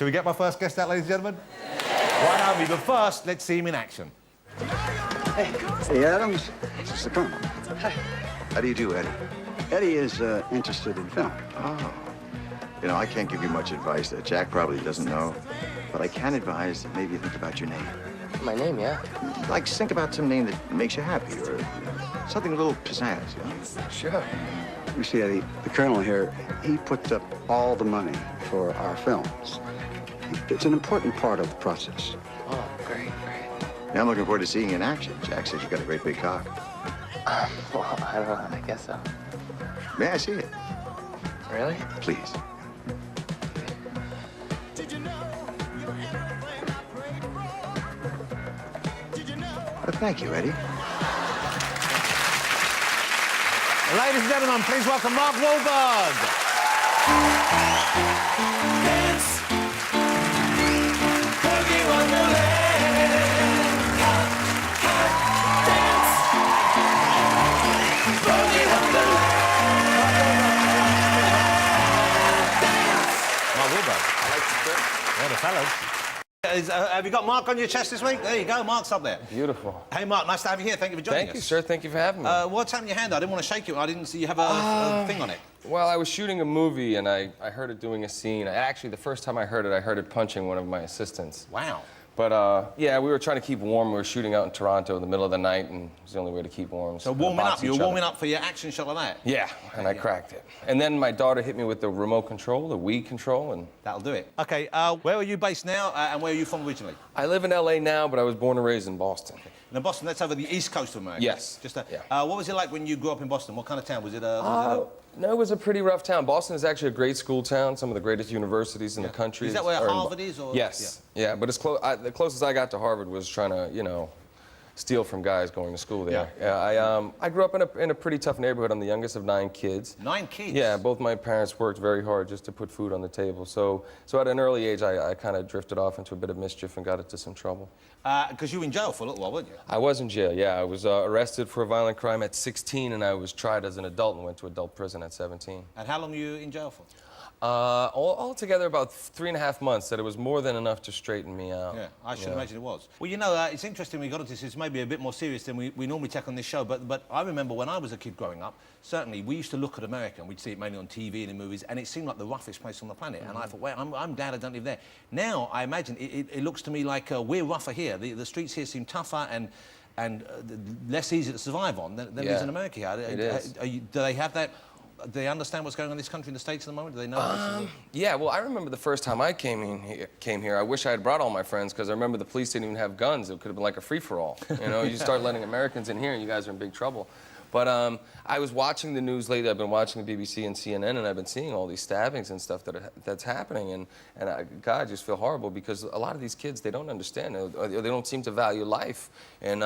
Shall we get my first guest out, ladies and gentlemen? Right on me, but first, let's see him in action. Hey, Adams. This is the Colonel. Hi. How do you do, Eddie? Eddie is interested in film. Oh. You know, I can't give you much advice that Jack probably doesn't know, but I can advise that maybe you think about your name. My name, yeah? Like, think about some name that makes you happy, or something a little pizzazz, you know? Sure. You see, Eddie, the Colonel here, he puts up all the money for our films. It's an important part of the process. Oh, great. Yeah, I'm looking forward to seeing you in action. Jack says you got a great big cock. Well, I don't know. I guess so. May I see it? Really? Please. Well, thank you, Eddie. Ladies and gentlemen, please welcome Mark Wahlberg. Dance, boogie wonderland. Dance, boogie wonderland. Mark Wahlberg. I like the script. Yeah, the fellas. Have you got Mark on your chest this week? There you go, Mark's up there. Beautiful. Hey, Mark, nice to have you here. Thank you for joining us. Thank you, sir. Thank you for having me. What's happened to your hand? I didn't want to shake you. I didn't see you have a thing on it. Well, I was shooting a movie, and I heard it doing a scene. Actually, the first time I heard it punching one of my assistants. Wow. But, yeah, we were trying to keep warm. We were shooting out in Toronto in the middle of the night, and it was the only way to keep warm. So warming up. You were warming up for your action shot like that? Yeah, and I cracked it. And then my daughter hit me with the remote control, the Wii control, and... That'll do it. OK, where are you based now, and where are you from originally? I live in L.A. now, but I was born and raised in Boston. Now, Boston, that's over the east coast of America. Yes. Just yeah. What was it like when you grew up in Boston? What kind of town? Was it a... No, it was a pretty rough town. Boston is actually a great school town, some of the greatest universities in the country. Is that where Harvard is? Or? Yes. Yeah, but it's the closest I got to Harvard was trying to, you know, steal from guys going to school there. Yeah, I grew up in a pretty tough neighborhood. I'm the youngest of 9 kids. 9 kids? Yeah, both my parents worked very hard just to put food on the table. So at an early age, I kind of drifted off into a bit of mischief and got into some trouble. Because you were in jail for a little while, weren't you? I was in jail, yeah. I was arrested for a violent crime at 16, and I was tried as an adult and went to adult prison at 17. And how long were you in jail for? Altogether about 3.5 months. That it was more than enough to straighten me out. Yeah, I should imagine it was. Well, you know, it's interesting we got into this. It's maybe a bit more serious than we normally take on this show, but I remember when I was a kid growing up, certainly we used to look at America and we'd see it mainly on TV and in movies, and it seemed like the roughest place on the planet. And I thought, well, I'm glad I don't live there. Now, I imagine it looks to me like we're rougher here. The streets here seem tougher and less easy to survive on than it is in America. It is. Do they have that? Do they understand what's going on in this country, in the States at the moment? Do they know? Yeah, well, I remember the first time I came here, I wish I had brought all my friends, because I remember the police didn't even have guns. It could have been like a free-for-all. You know, you start letting Americans in here, and you guys are in big trouble. But I was watching the news lately. I've been watching the BBC and CNN, and I've been seeing all these stabbings and stuff that's happening. God, I just feel horrible, because a lot of these kids, they don't understand. Or they don't seem to value life. And,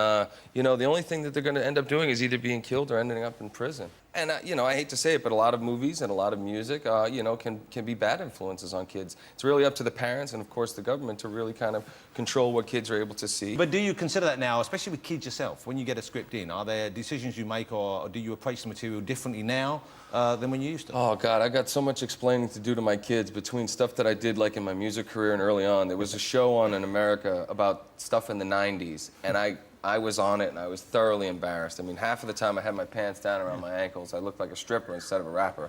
you know, the only thing that they're going to end up doing is either being killed or ending up in prison. And, you know, I hate to say it, but a lot of movies and a lot of music, you know, can be bad influences on kids. It's really up to the parents and, of course, the government to really kind of control what kids are able to see. But do you consider that now, especially with kids yourself, when you get a script in, are there decisions you make, or do you approach the material differently now than when you used to? Oh, God, I got so much explaining to do to my kids between stuff that I did, like, in my music career and early on. There was a show on in America about stuff in the 90s, and I was on it, and I was thoroughly embarrassed. I mean, half of the time I had my pants down around my ankles. I looked like a stripper instead of a rapper.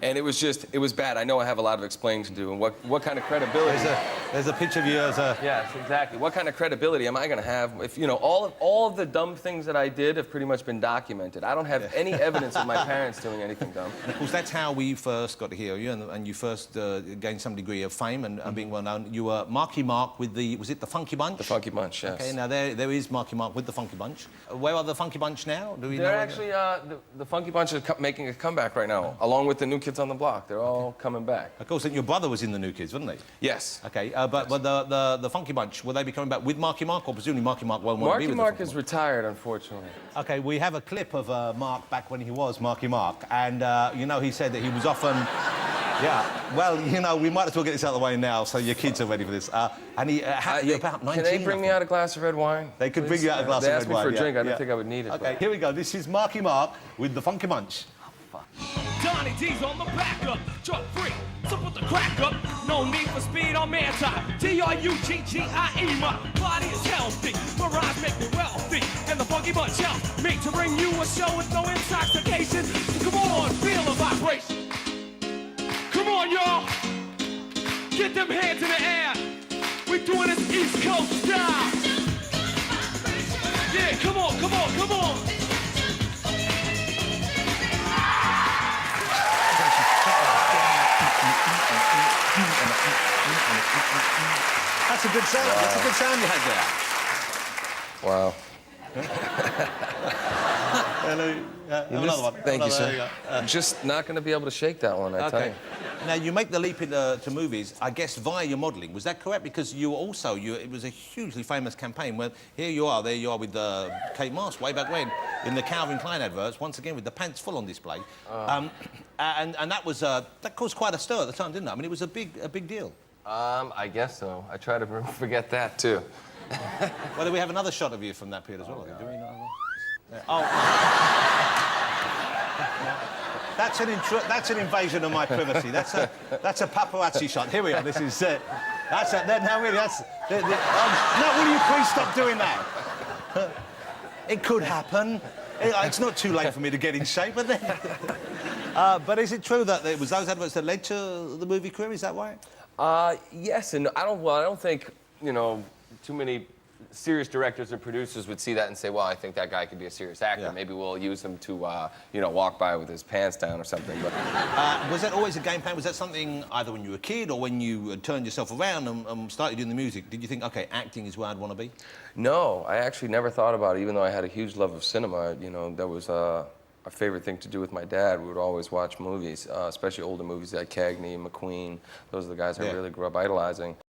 And it was bad. I know I have a lot of explaining to do, and what kind of credibility... There's a picture of you as a... Yes, exactly. What kind of credibility am I going to have if, you know, all of the dumb things that I did have pretty much been documented. I don't have any evidence of my parents doing anything dumb. And, of course, that's how we first got to hear you, and you first gained some degree of fame and being well known. You were Marky Mark with the... Was it the Funky Bunch? The Funky Bunch, yes. OK, now there is Marky Mark with the Funky Bunch. Where are the Funky Bunch now? Do we know? They're actually... the Funky Bunch is making a comeback right now, along with the New Kids on the Block. They're all coming back. Of course, and your brother was in the New Kids, wasn't he? Yes. OK, but the Funky Bunch, will they be coming back with Marky Mark, or presumably Marky Mark won't want to be with Marky Mark is retired, unfortunately. OK, we have a clip of Mark back when he was Marky Mark, and, you know, he said that he was often... Yeah, well, you know, we might as well get this out of the way now, so your kids are ready for this. And you're about 19, Can they bring me out a glass of red wine? They could bring you out a glass of red wine. They asked me for a drink. I didn't think I would need it. OK, here we go. This is Marky Mark with the Funky Bunch. Donnie D's on the backup, truck free. So put the crack up, no need for speed or man time. D-R-U-G-G-I-E, my body is healthy. My rhymes make me wealthy. And the funky bunch helps me to bring you a show with no intoxication. So come on, feel the vibration. Come on, y'all. Get them hands in the air. We're doing this East Coast style. Yeah, come on, come on, come on. That's a good sound. That's a good sound you had there. Wow. Hello. Another one. Thank you, There sir. go. Just not going to be able to shake that one, I tell you. Now, you make the leap into to movies, I guess, via your modelling. Was that correct? Because you also, it was a hugely famous campaign where there you are with Kate Moss way back when in the Calvin Klein adverts, once again with the pants full on display. And that was, that caused quite a stir at the time, didn't it? I mean, it was a big deal. I guess so. I try to forget that, too. Well, do we have another shot of you from that period as well? Do we not? Yeah. Oh. That's an invasion of my privacy. That's a paparazzi shot. Here we are. This is now really that's. No, will you please stop doing that? It could happen. It's not too late for me to get in shape, but then. But is it true that it was those adverts that led to the movie career? Is that right? Yes, and I don't think, you know, too many serious directors and producers would see that and say, well, I think that guy could be a serious actor. Yeah. Maybe we'll use him to, you know, walk by with his pants down or something. But Was that always a game plan? Was that something either when you were a kid or when you turned yourself around and started doing the music? Did you think, OK, acting is where I'd want to be? no, I actually never thought about it, even though I had a huge love of cinema. You know, that was a favorite thing to do with my dad. We would always watch movies, especially older movies like Cagney, McQueen. Those are the guys I really grew up idolizing.